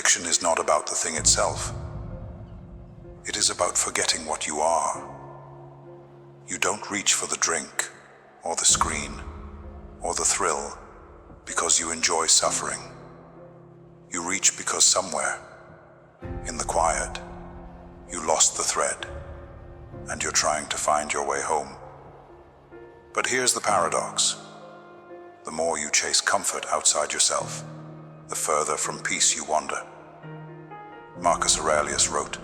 Addiction is not about the thing itself. It is about forgetting what you are. You don't reach for the drink, or the screen, or the thrill because you enjoy suffering. You reach because somewhere, in the quiet, you lost the thread, and you're trying to find your way home. But here's the paradox. The more you chase comfort outside yourself, the further from peace you wander. Marcus Aurelius wrote,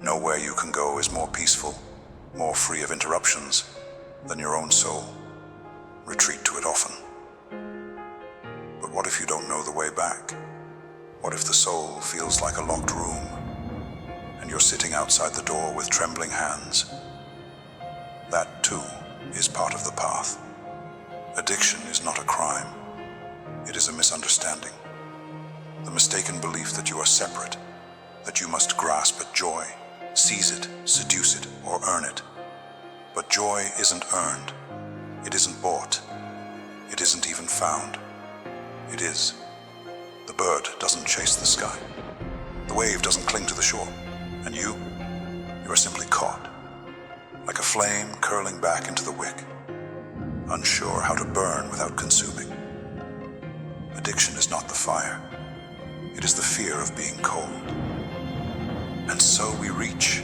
"Nowhere you can go is more peaceful, more free of interruptions than your own soul. Retreat to it often." But what if you don't know the way back? What if the soul feels like a locked room, and you're sitting outside the door with trembling hands? That too is part of the path. Addiction is not a crime. It is a misunderstanding. The mistaken belief that you are separate, that you must grasp at joy, seize it, seduce it, or earn it. But joy isn't earned. It isn't bought. It isn't even found. It is. The bird doesn't chase the sky. The wave doesn't cling to the shore. And you are simply caught, like a flame curling back into the wick, unsure how to burn without consuming. Addiction is not the fire. It is the fear of being cold. And so we reach,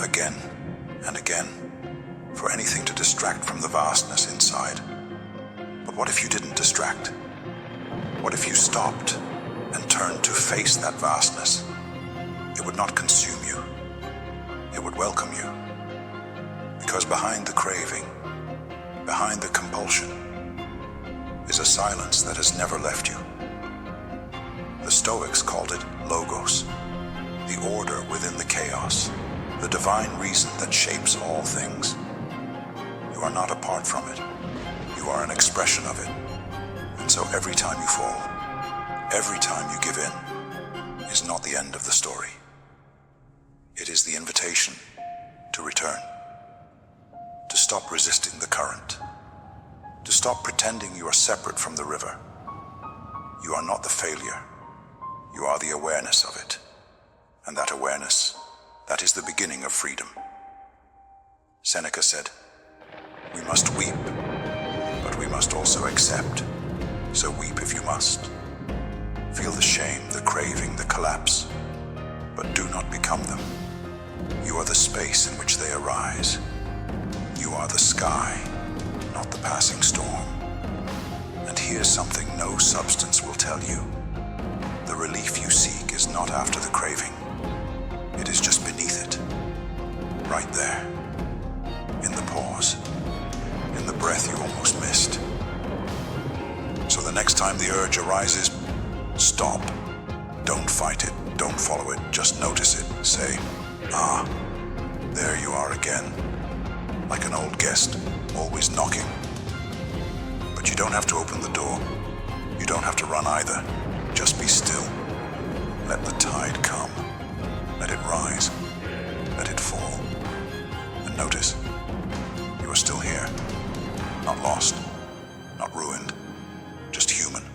again and again, for anything to distract from the vastness inside. But what if you didn't distract? What if you stopped and turned to face that vastness? It would not consume you. It would welcome you. Because behind the craving, behind the compulsion, is a silence that has never left you. The Stoics called it logos, the order within the chaos, the divine reason that shapes all things. You are not apart from it. You are an expression of it. And so every time you fall, every time you give in, is not the end of the story. It is the invitation to return, to stop resisting the current, to stop pretending you are separate from the river. You are not the failure. You are the awareness of it. And that awareness, that is the beginning of freedom. Seneca said, "We must weep, but we must also accept. So weep if you must. Feel the shame, the craving, the collapse, but do not become them. You are the space in which they arise. You are the sky, not the passing storm. And here's something no substance will tell you. The relief you seek is not after the craving. It is just beneath it. Right there. In the pause. In the breath you almost missed. So the next time the urge arises, stop. Don't fight it. Don't follow it. Just notice it. Say, "Ah, there you are again." Like an old guest, always knocking. But you don't have to open the door. You don't have to run either. Just be still. Let the tide come. Let it rise. Let it fall. And notice, you are still here. Not lost. Not ruined. Just human.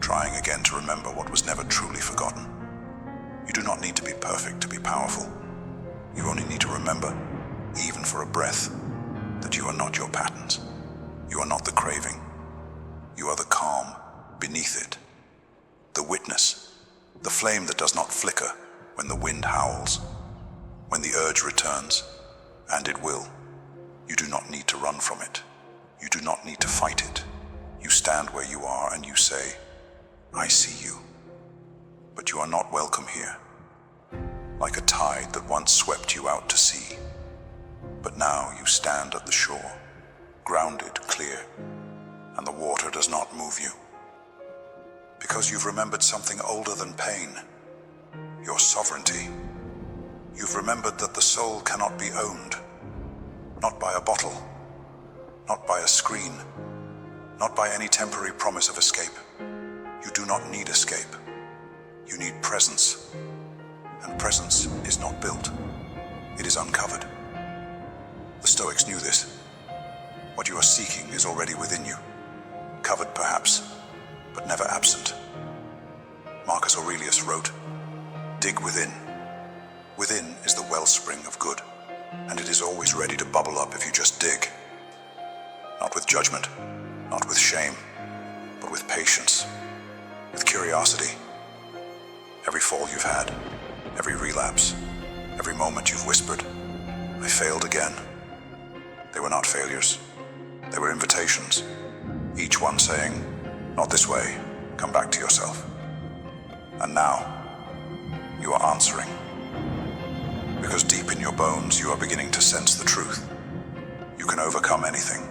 Trying again to remember what was never truly forgotten. You do not need to be perfect to be powerful. You only need to remember, even for a breath, that you are not your patterns. You are not the craving. You are the calm beneath it. The witness, the flame that does not flicker when the wind howls, when the urge returns, and it will. You do not need to run from it. You do not need to fight it. You stand where you are and you say, "I see you." But you are not welcome here. Like a tide that once swept you out to sea. But now you stand at the shore, grounded, clear, and the water does not move you. Because you've remembered something older than pain, your sovereignty. You've remembered that the soul cannot be owned, not by a bottle, not by a screen, not by any temporary promise of escape. You do not need escape. You need presence. And presence is not built. It is uncovered. The Stoics knew this. What you are seeking is already within you, covered perhaps, but never absent. Marcus Marcus Aurelius wrote, "Dig within. Within is the wellspring of good, and it is always ready to bubble up if you just dig. Not with judgment, not with shame, but with patience, with curiosity. Every fall you've had, every relapse, every moment you've whispered, 'I failed again.' They were not failures. They were invitations, each one saying, 'Not this way, come back to yourself.' And now, you are answering. Because deep in your bones, you are beginning to sense the truth. You can overcome anything,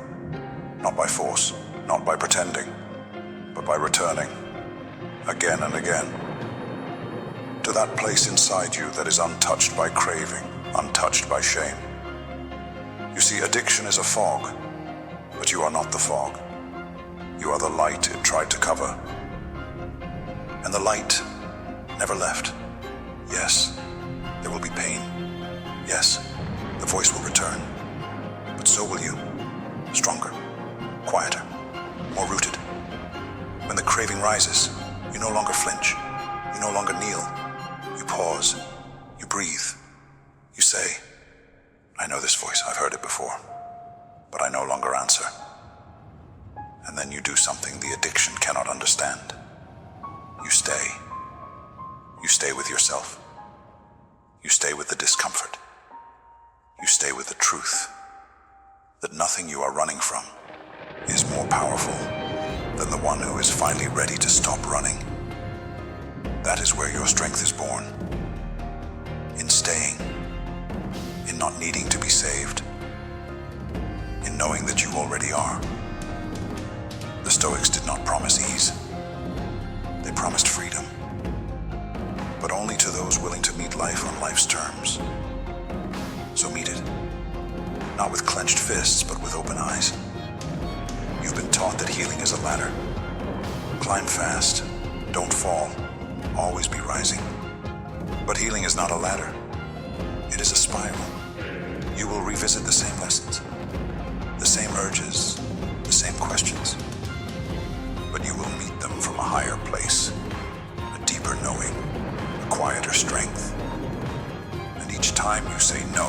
not by force, not by pretending, but by returning, again and again, to that place inside you that is untouched by craving, untouched by shame. You see, addiction is a fog, but you are not the fog. You are the light it tried to cover. And the light never left. Yes, there will be pain. Yes, the voice will return. But so will you. Stronger, quieter, more rooted. When the craving rises, you no longer flinch. You no longer kneel. You pause. You breathe. You say, 'I know this voice. I've heard it before. But I no longer answer.' And then you do something the addiction cannot understand. You stay. You stay with yourself. You stay with the discomfort. You stay with the truth that nothing you are running from is more powerful than the one who is finally ready to stop running. That is where your strength is born. In staying. In not needing to be saved. In knowing that you already are. The Stoics did not promise ease. They promised freedom. But only to those willing to meet life on life's terms. So meet it. Not with clenched fists, but with open eyes. You've been taught that healing is a ladder. Climb fast. Don't fall. Always be rising. But healing is not a ladder. It is a spiral. You will revisit the same lessons, the same urges, the same questions. But you will meet them from a higher place, a deeper knowing, a quieter strength. And each time you say no,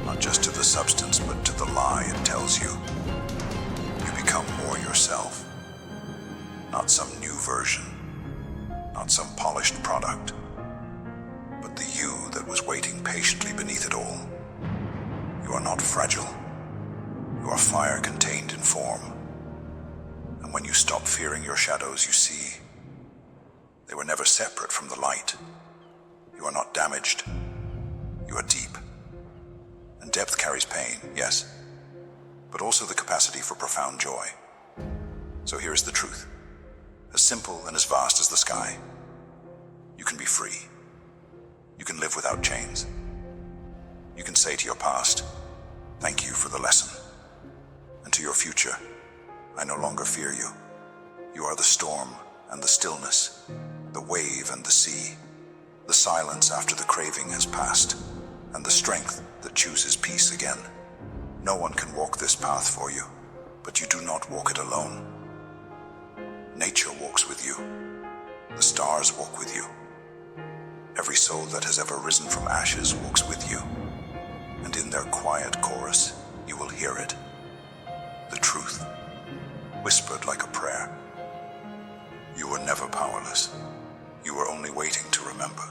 not just to the substance, but to the lie it tells you, you become more yourself. Not some new version, not some polished product, but the you that was waiting patiently beneath it all. You are not fragile. You are fire contained in form. And when you stop fearing your shadows, you see they were never separate from the light. You are not damaged. You are deep. And depth carries pain, yes, but also the capacity for profound joy. So here is the truth. As simple and as vast as the sky. You can be free. You can live without chains. You can say to your past, "Thank you for the lesson." And to your future, "I no longer fear you. You are the storm and the stillness, the wave and the sea, the silence after the craving has passed, and the strength that chooses peace again. No one can walk this path for you, but you do not walk it alone. Nature walks with you. The stars walk with you. Every soul that has ever risen from ashes walks with you. And in their quiet chorus, you will hear it. The truth, whispered like a prayer. You were never powerless. You were only waiting to remember.